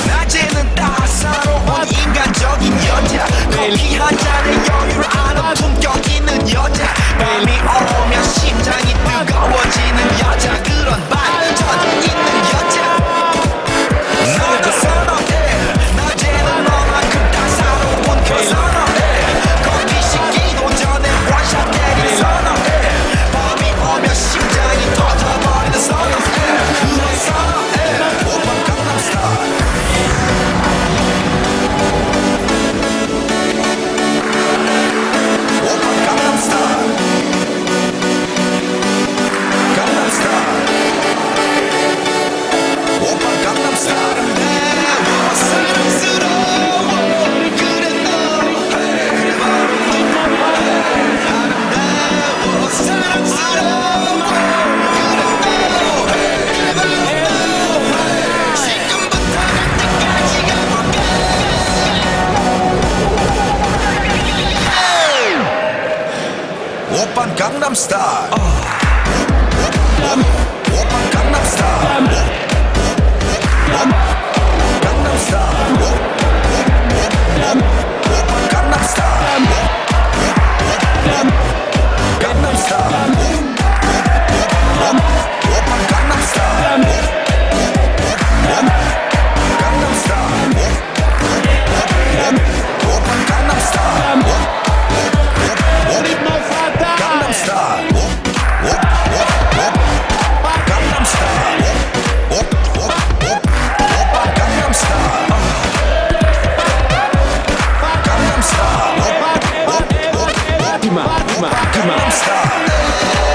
낮에는 따사로운 인간적인 여자, 커피 한 잔에 여유를 아는 품격 있는 여자, 밤이 오면 심장이 뜨거워지는 여자, 그런 반전 있는 여자 나도 선호해. 낮에는 너만큼 따사로운 그 선호해. 커피 식기도 전에 원샷 때린 선호해. 밤이 오면 심장이 터져버리는 선호해. 그런 선호해. 오빤 강남스타일. 오빤 강남스타일. 강남스타일. 오빤 강남스타일은 내와 사랑스러워. 그래 너 그래 바로 아름다워 사랑스러워. 그래 너 그래 바로 너 지금부터 갈 때까지 가볼까. 오빤 강남스타일. 오빤 강남스타일. 강남스타일. 오빤 강남스타일. 강남스타일. 오빤 강남스타일. 강남스타일. 오빤 강남스타일. 강남스타일. 강남스타일.